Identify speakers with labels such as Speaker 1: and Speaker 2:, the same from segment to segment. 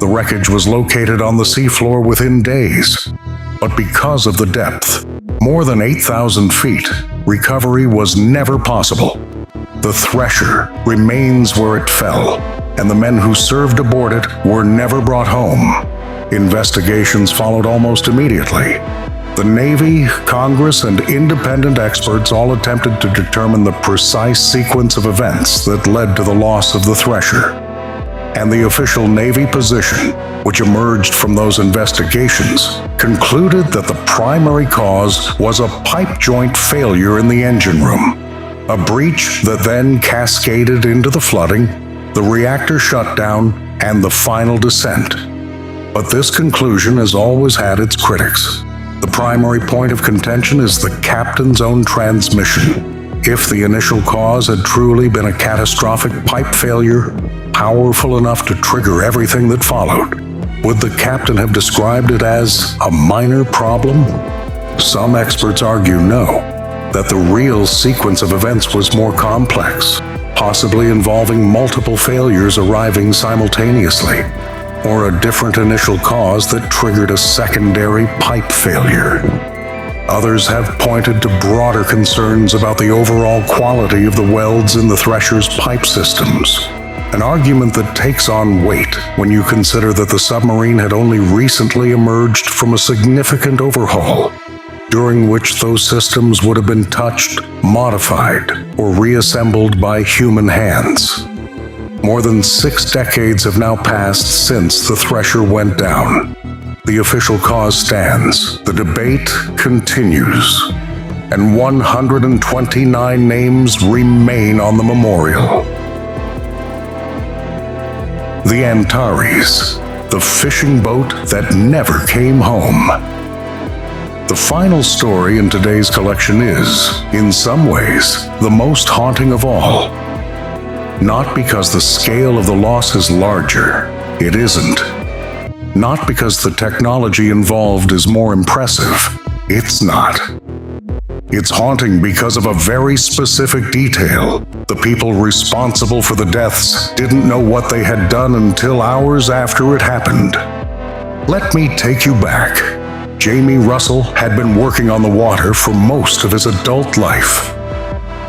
Speaker 1: The wreckage was located on the seafloor within days, but because of the depth, more than 8,000 feet, recovery was never possible. The Thresher remains where it fell, and the men who served aboard it were never brought home. Investigations followed almost immediately. The Navy, Congress, and independent experts all attempted to determine the precise sequence of events that led to the loss of the Thresher. And the official Navy position, which emerged from those investigations, concluded that the primary cause was a pipe joint failure in the engine room, a breach that then cascaded into the flooding, the reactor shutdown, and the final descent. But this conclusion has always had its critics. The primary point of contention is the captain's own transmission. If the initial cause had truly been a catastrophic pipe failure, powerful enough to trigger everything that followed, would the captain have described it as a minor problem? Some experts argue no, that the real sequence of events was more complex, possibly involving multiple failures arriving simultaneously, or a different initial cause that triggered a secondary pipe failure. Others have pointed to broader concerns about the overall quality of the welds in the Thresher's pipe systems, an argument that takes on weight when you consider that the submarine had only recently emerged from a significant overhaul, during which those systems would have been touched, modified, or reassembled by human hands. More than 6 decades have now passed since the Thresher went down. The official cause stands, the debate continues, and 129 names remain on the memorial. The Antares, the fishing boat that never came home. The final story in today's collection is, in some ways, the most haunting of all. Not because the scale of the loss is larger, it isn't. Not because the technology involved is more impressive, it's not. It's haunting because of a very specific detail. The people responsible for the deaths didn't know what they had done until hours after it happened. Let me take you back. Jamie Russell had been working on the water for most of his adult life.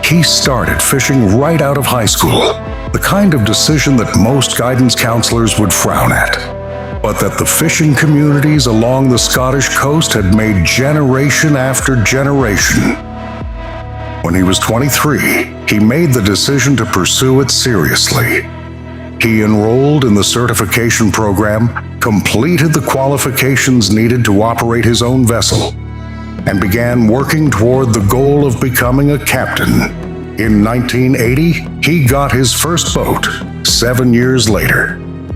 Speaker 1: He started fishing right out of high school, the kind of decision that most guidance counselors would frown at, but that the fishing communities along the Scottish coast had made generation after generation. When he was 23, he made the decision to pursue it seriously. He enrolled in the certification program, completed the qualifications needed to operate his own vessel, and began working toward the goal of becoming a captain. In 1980, he got his first boat. 7 years later,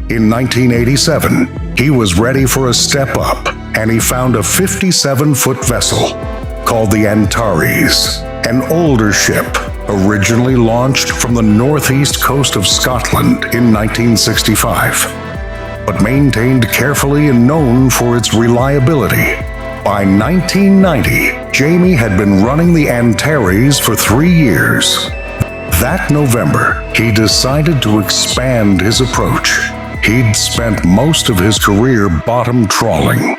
Speaker 1: in 1987, he was ready for a step up, and he found a 57-foot vessel called the Antares, an older ship originally launched from the northeast coast of Scotland in 1965, but maintained carefully and known for its reliability. By 1990, Jamie had been running the Antares for 3 years. That November, he decided to expand his approach. He'd spent most of his career bottom trawling,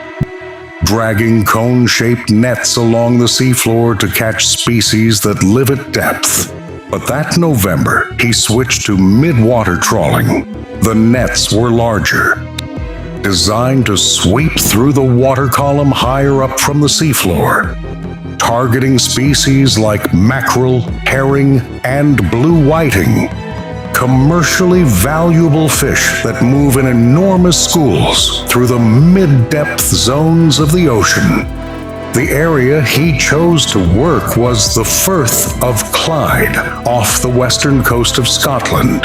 Speaker 1: dragging cone-shaped nets along the seafloor to catch species that live at depth. But that November, he switched to mid-water trawling. The nets were larger, designed to sweep through the water column higher up from the seafloor, targeting species like mackerel, herring, and blue whiting, commercially valuable fish that move in enormous schools through the mid-depth zones of the ocean. The area he chose to work was the Firth of Clyde, off the western coast of Scotland,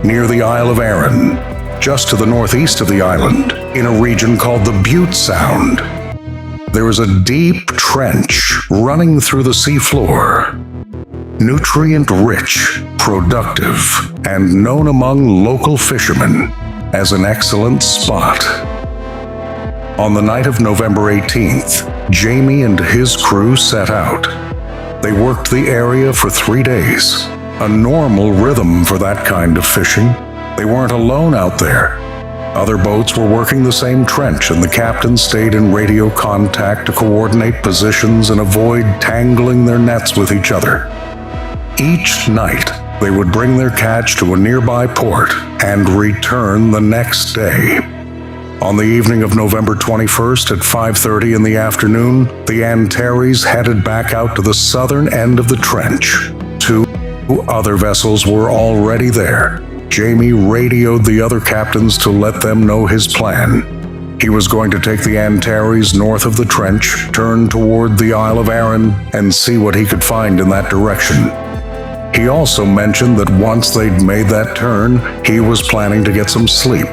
Speaker 1: near the Isle of Arran, just to the northeast of the island, in a region called the Bute Sound. There is a deep trench running through the seafloor, nutrient-rich, productive, and known among local fishermen as an excellent spot. On the night of November 18th, Jamie and his crew set out. They worked the area for 3 days, a normal rhythm for that kind of fishing. They weren't alone out there. Other boats were working the same trench, and the captains stayed in radio contact to coordinate positions and avoid tangling their nets with each other. Each night, they would bring their catch to a nearby port and return the next day. On the evening of November 21st at 5:30 in the afternoon, the Antares headed back out to the southern end of the trench. 2 other vessels were already there. Jamie radioed the other captains to let them know his plan. He was going to take the Antares north of the trench, turn toward the Isle of Arran, and see what he could find in that direction. He also mentioned that once they'd made that turn, he was planning to get some sleep,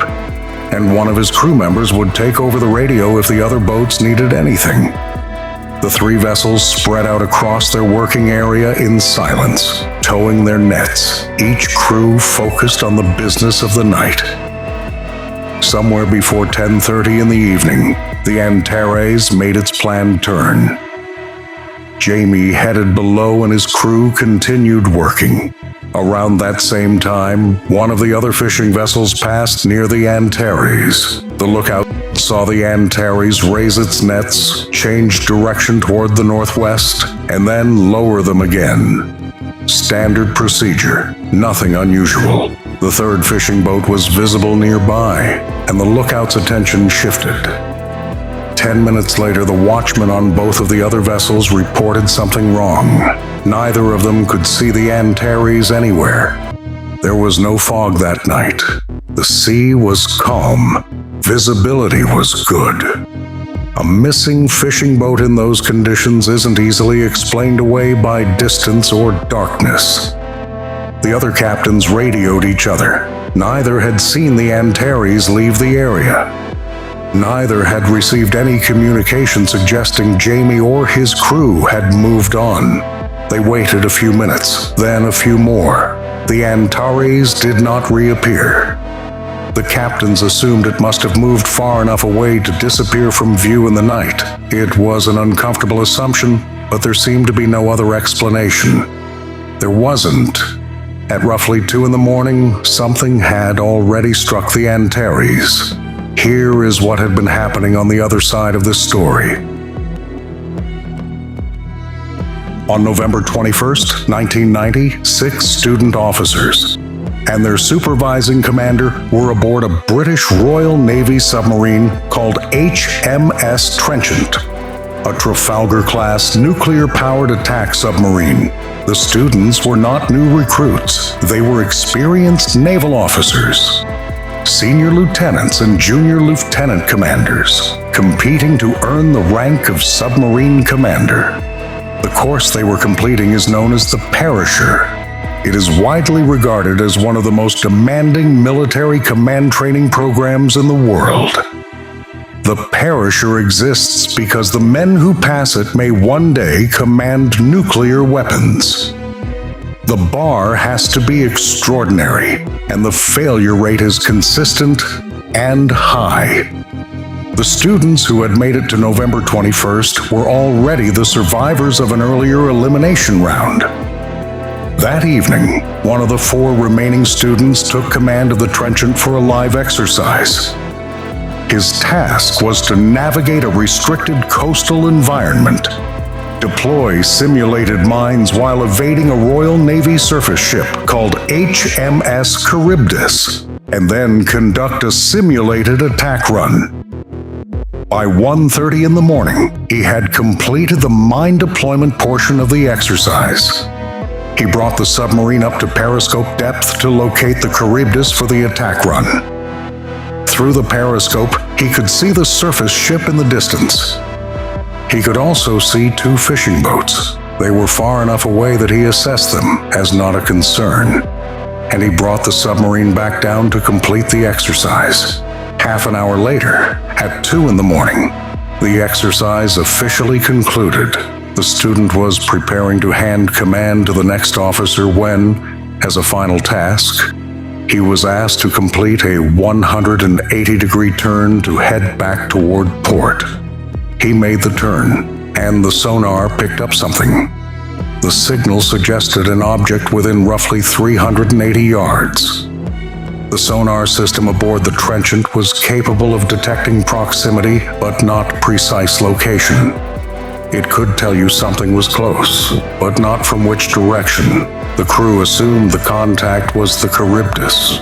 Speaker 1: and one of his crew members would take over the radio if the other boats needed anything. The 3 vessels spread out across their working area in silence, towing their nets, each crew focused on the business of the night. Somewhere before 10:30 in the evening, the Antares made its planned turn. Jamie headed below and his crew continued working. Around that same time, one of the other fishing vessels passed near the Antares. The lookout saw the Antares raise its nets, change direction toward the northwest, and then lower them again. Standard procedure, nothing unusual. The 3rd fishing boat was visible nearby, and the lookout's attention shifted. 10 minutes later, the watchman on both of the other vessels reported something wrong. Neither of them could see the Antares anywhere. There was no fog that night. The sea was calm. Visibility was good. A missing fishing boat in those conditions isn't easily explained away by distance or darkness. The other captains radioed each other. Neither had seen the Antares leave the area. Neither had received any communication suggesting Jamie or his crew had moved on. They waited a few minutes, then a few more. The Antares did not reappear. The captains assumed it must have moved far enough away to disappear from view in the night. It was an uncomfortable assumption, but there seemed to be no other explanation. There wasn't. At roughly 2 in the morning, something had already struck the Antares. Here is what had been happening on the other side of this story. On November 21st, 1990, 6 student officers and their supervising commander were aboard a British Royal Navy submarine called HMS Trenchant, a Trafalgar-class nuclear-powered attack submarine. The students were not new recruits. They were experienced naval officers, senior lieutenants and junior lieutenant commanders, competing to earn the rank of submarine commander. The course they were completing is known as the Perisher. It is widely regarded as one of the most demanding military command training programs in the world. The Perisher exists because the men who pass it may one day command nuclear weapons. The bar has to be extraordinary, and the failure rate is consistent and high. The students who had made it to November 21st were already the survivors of an earlier elimination round. That evening, one of the 4 remaining students took command of the Trenchant for a live exercise. His task was to navigate a restricted coastal environment, deploy simulated mines while evading a Royal Navy surface ship called HMS Charybdis, and then conduct a simulated attack run. By 1:30 in the morning, he had completed the mine deployment portion of the exercise. He brought the submarine up to periscope depth to locate the Charybdis for the attack run. Through the periscope, he could see the surface ship in the distance. He could also see 2 fishing boats. They were far enough away that he assessed them as not a concern, and he brought the submarine back down to complete the exercise. Half an hour later, at 2 in the morning, the exercise officially concluded. The student was preparing to hand command to the next officer when, as a final task, he was asked to complete a 180-degree turn to head back toward port. He made the turn, and the sonar picked up something. The signal suggested an object within roughly 380 yards. The The sonar system aboard the trenchant was capable of detecting proximity, but not precise location. It could tell you something was close, but not from which direction. The crew assumed the contact was the Charybdis,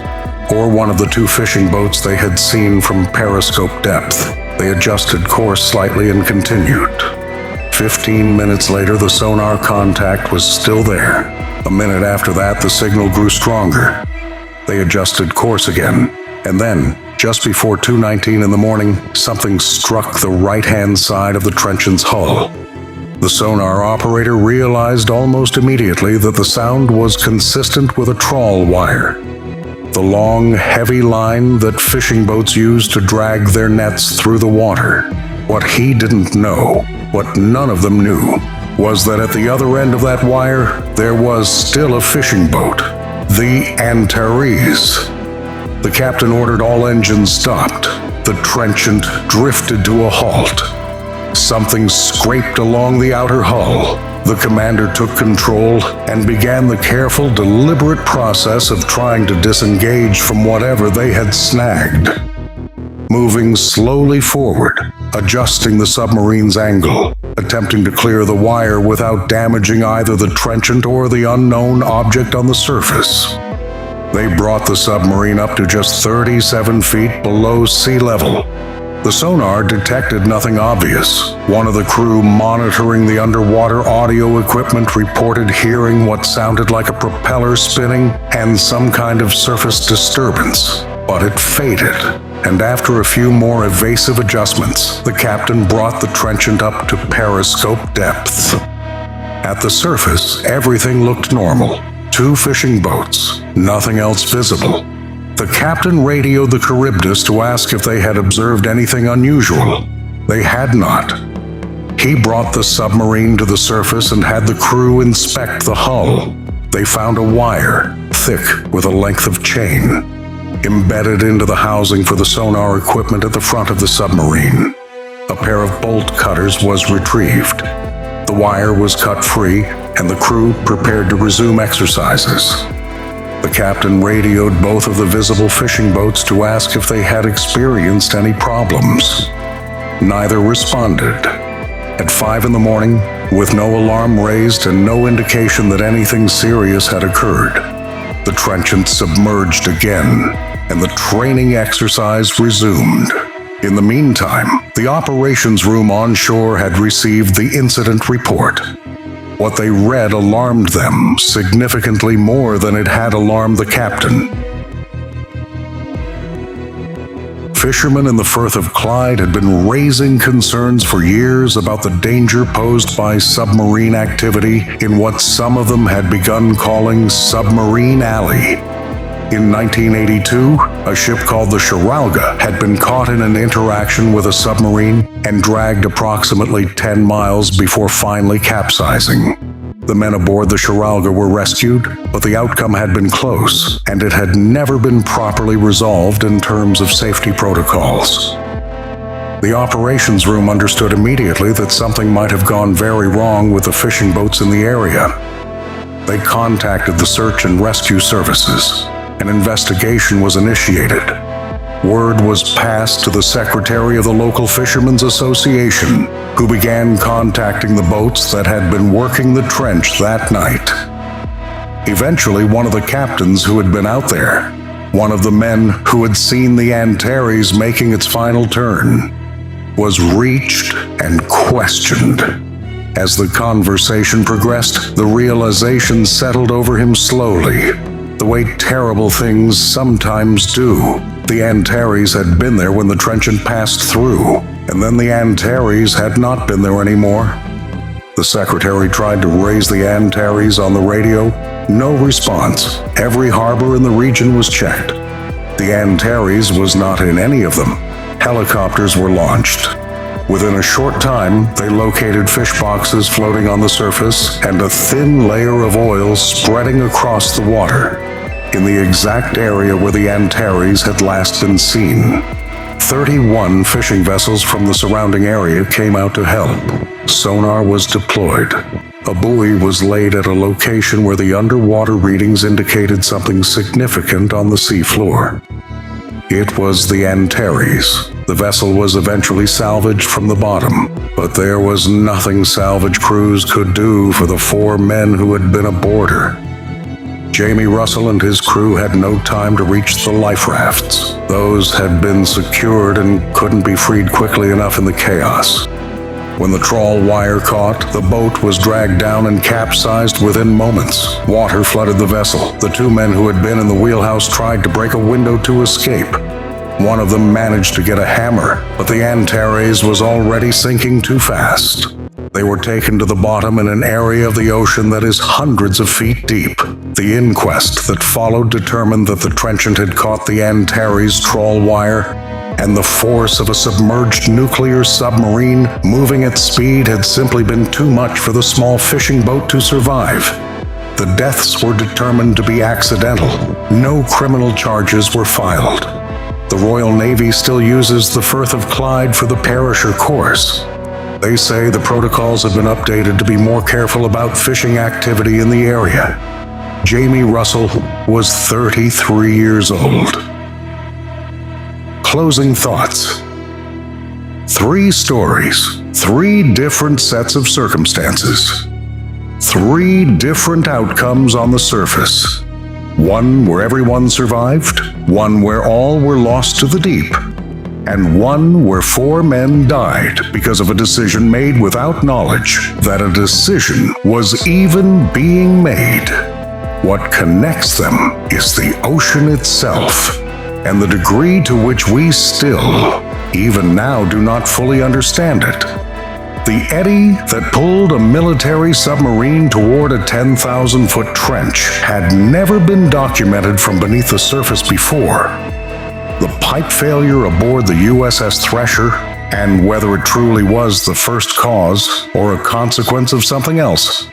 Speaker 1: or one of the two fishing boats they had seen from periscope depth. They adjusted course slightly and continued. 15 minutes later, the sonar contact was still there. A minute after that, the signal grew stronger. They adjusted course again, and then, just before 2:19 in the morning, something struck the right-hand side of the trenchant's hull. The sonar operator realized almost immediately that the sound was consistent with a trawl wire, the long, heavy line that fishing boats use to drag their nets through the water. What he didn't know, what none of them knew, was that at the other end of that wire, there was still a fishing boat, the Antares. The captain ordered all engines stopped. The trenchant drifted to a halt. Something scraped along the outer hull. The commander took control and began the careful, deliberate process of trying to disengage from whatever they had snagged. Moving slowly forward, adjusting the submarine's angle, attempting to clear the wire without damaging either the trenchant or the unknown object on the surface. They brought the submarine up to just 37 feet below sea level. The sonar detected nothing obvious. One of the crew monitoring the underwater audio equipment reported hearing what sounded like a propeller spinning and some kind of surface disturbance. But it faded, and after a few more evasive adjustments, the captain brought the trenchant up to periscope depth. At the surface, everything looked normal. 2 fishing boats, nothing else visible. The captain radioed the Charybdis to ask if they had observed anything unusual. They had not. He brought the submarine to the surface and had the crew inspect the hull. They found a wire, thick with a length of chain, embedded into the housing for the sonar equipment at the front of the submarine. A pair of bolt cutters was retrieved. The wire was cut free, and the crew prepared to resume exercises. The captain radioed both of the visible fishing boats to ask if they had experienced any problems. Neither responded. At 5 in the morning, with no alarm raised and no indication that anything serious had occurred, the trenchant submerged again, and the training exercise resumed. In the meantime, the operations room on shore had received the incident report. What they read alarmed them significantly more than it had alarmed the captain. Fishermen in the Firth of Clyde had been raising concerns for years about the danger posed by submarine activity in what some of them had begun calling Submarine Alley. In 1982, a ship called the Shiralga had been caught in an interaction with a submarine and dragged approximately 10 miles before finally capsizing. The men aboard the Shiralga were rescued, but the outcome had been close, and it had never been properly resolved in terms of safety protocols. The operations room understood immediately that something might have gone very wrong with the fishing boats in the area. They contacted the search and rescue services. An investigation was initiated. Word was passed to the secretary of the local Fishermen's Association, who began contacting the boats that had been working the trench that night. Eventually, one of the captains who had been out there, one of the men who had seen the Antares making its final turn, was reached and questioned. As the conversation progressed, the realization settled over him slowly. The way terrible things sometimes do. The Antares had been there when the trenchant passed through, and then the Antares had not been there anymore. The secretary tried to raise the Antares on the radio. No response. Every harbor in the region was checked. The Antares was not in any of them. Helicopters were launched. Within a short time, they located fish boxes floating on the surface and a thin layer of oil spreading across the water, in the exact area where the Antares had last been seen. 31 fishing vessels from the surrounding area came out to help. Sonar was deployed. A buoy was laid at a location where the underwater readings indicated something significant on the seafloor. It was the Antares. The vessel was eventually salvaged from the bottom, but there was nothing salvage crews could do for the 4 men who had been aboard her. Jamie Russell and his crew had no time to reach the life rafts. Those had been secured and couldn't be freed quickly enough in the chaos. When the trawl wire caught, the boat was dragged down and capsized within moments. Water flooded the vessel. The 2 men who had been in the wheelhouse tried to break a window to escape. One of them managed to get a hammer, but the Antares was already sinking too fast. They were taken to the bottom in an area of the ocean that is hundreds of feet deep. The inquest that followed determined that the trenchant had caught the Antares trawl wire, and the force of a submerged nuclear submarine moving at speed had simply been too much for the small fishing boat to survive. The deaths were determined to be accidental. No criminal charges were filed. The Royal Navy still uses the Firth of Clyde for the perisher course. They say the protocols have been updated to be more careful about fishing activity in the area. Jamie Russell was 33 years old. Closing thoughts. 3 stories, 3 different sets of circumstances. 3 different outcomes on the surface. One where everyone survived, one where all were lost to the deep, and one where 4 men died because of a decision made without knowledge that a decision was even being made. What connects them is the ocean itself, and the degree to which we still, even now, do not fully understand it. The eddy that pulled a military submarine toward a 10,000-foot trench had never been documented from beneath the surface before. The pipe failure aboard the USS Thresher, and whether it truly was the first cause or a consequence of something else,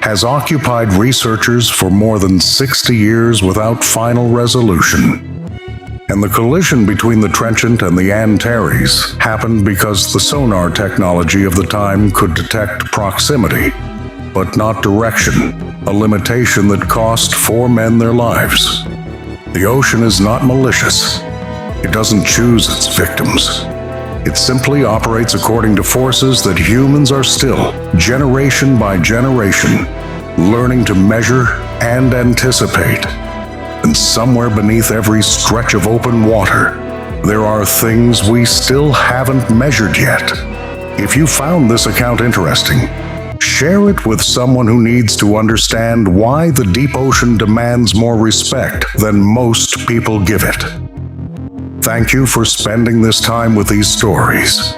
Speaker 1: has occupied researchers for more than 60 years without final resolution. And the collision between the trenchant and the Antares happened because the sonar technology of the time could detect proximity, but not direction, a limitation that cost 4 men their lives. The ocean is not malicious. It doesn't choose its victims. It simply operates according to forces that humans are still, generation by generation, learning to measure and anticipate. And somewhere beneath every stretch of open water, there are things we still haven't measured yet. If you found this account interesting, share it with someone who needs to understand why the deep ocean demands more respect than most people give it. Thank you for spending this time with these stories.